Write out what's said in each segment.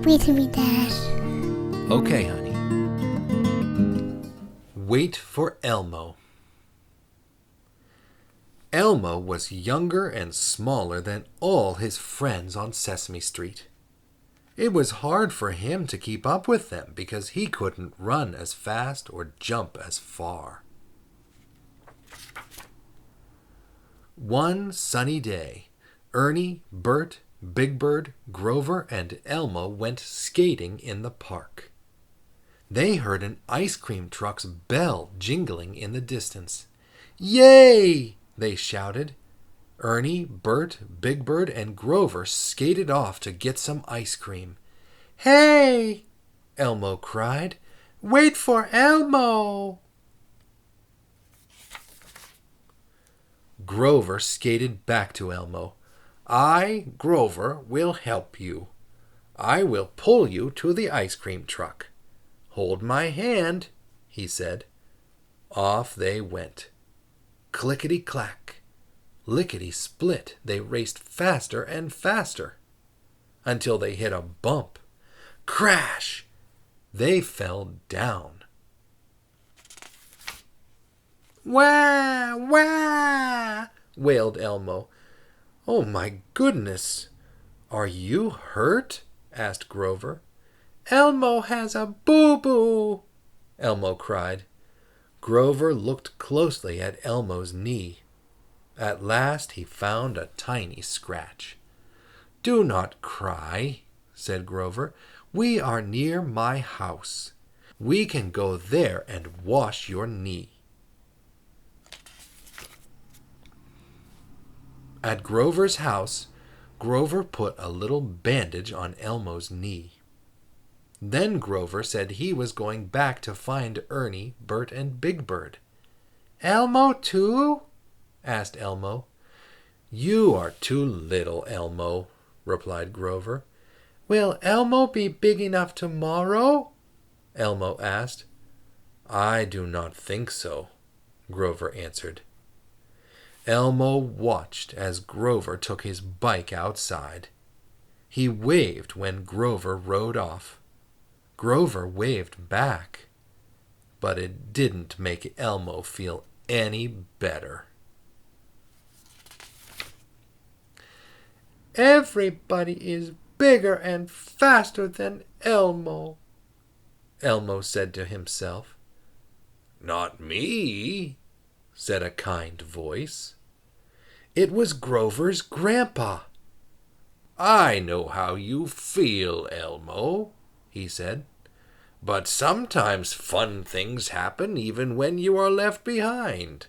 with me, Dad. Okay, honey. Wait for Elmo. Elmo was younger and smaller than all his friends on Sesame Street. It was hard for him to keep up with them because he couldn't run as fast or jump as far. One sunny day, Ernie, Bert, Big Bird, Grover, and Elmo went skating in the park. They heard an ice cream truck's bell jingling in the distance. "Yay!" they shouted. Ernie, Bert, Big Bird, and Grover skated off to get some ice cream. "Hey!" Elmo cried. "Wait for Elmo!" Grover skated back to Elmo. "I, Grover, will help you. I will pull you to the ice cream truck. Hold my hand," he said. Off they went. Clickety-clack, lickety-split, they raced faster and faster, until they hit a bump. Crash! They fell down. "Wah! Wah!" wailed Elmo. "Oh, my goodness! Are you hurt?" asked Grover. "Elmo has a boo-boo!" Elmo cried. Grover looked closely at Elmo's knee. At last he found a tiny scratch. "Do not cry," said Grover. "We are near my house. We can go there and wash your knee." At Grover's house, Grover put a little bandage on Elmo's knee. Then Grover said he was going back to find Ernie, Bert, and Big Bird. "Elmo too?" asked Elmo. "You are too little, Elmo," replied Grover. "Will Elmo be big enough tomorrow?" Elmo asked. "I do not think so," Grover answered. Elmo watched as Grover took his bike outside. He waved when Grover rode off. Grover waved back, but it didn't make Elmo feel any better. "Everybody is bigger and faster than Elmo," Elmo said to himself. "Not me," said a kind voice. It was Grover's grandpa. "I know how you feel, Elmo," he said. "But sometimes fun things happen even when you are left behind.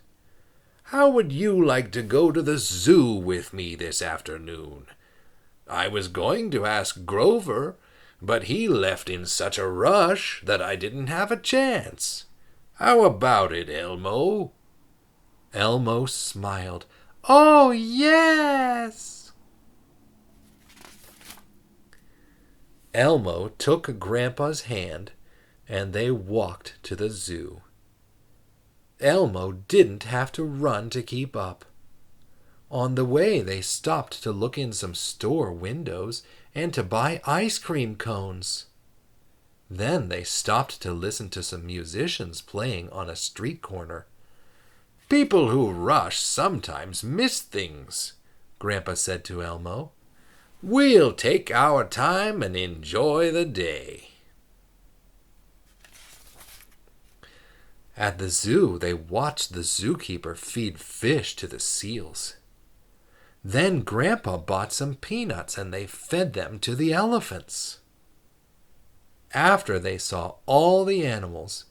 How would you like to go to the zoo with me this afternoon? I was going to ask Grover, but he left in such a rush that I didn't have a chance. How about it, Elmo?" Elmo smiled. "Oh, yes!" Elmo took Grandpa's hand, and they walked to the zoo. Elmo didn't have to run to keep up. On the way, they stopped to look in some store windows and to buy ice cream cones. Then they stopped to listen to some musicians playing on a street corner. "People who rush sometimes miss things," Grandpa said to Elmo. "We'll take our time and enjoy the day." At the zoo, they watched the zookeeper feed fish to the seals. Then Grandpa bought some peanuts and they fed them to the elephants. After they saw all the animals,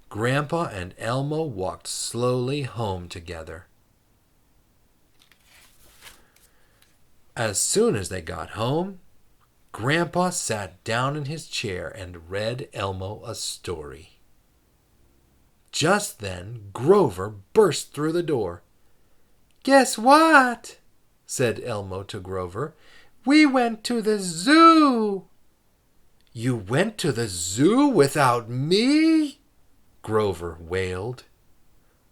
Grandpa and Elmo walked slowly home together. As soon as they got home, Grandpa sat down in his chair and read Elmo a story. Just then, Grover burst through the door. "Guess what?" said Elmo to Grover. "We went to the zoo." "You went to the zoo without me?" Grover wailed.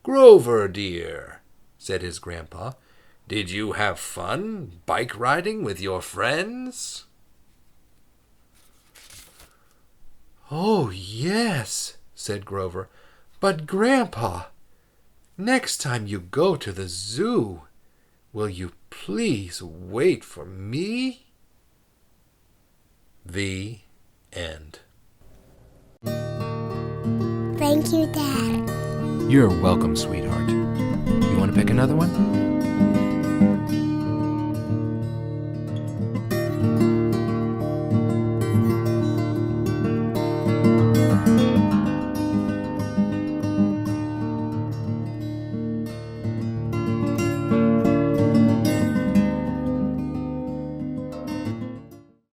"Grover, dear," said his grandpa, "did you have fun bike riding with your friends?" "Oh, yes," said Grover. "But, Grandpa, next time you go to the zoo, will you please wait for me?" The end. Thank you, Dad. You're welcome, sweetheart. You want to pick another one?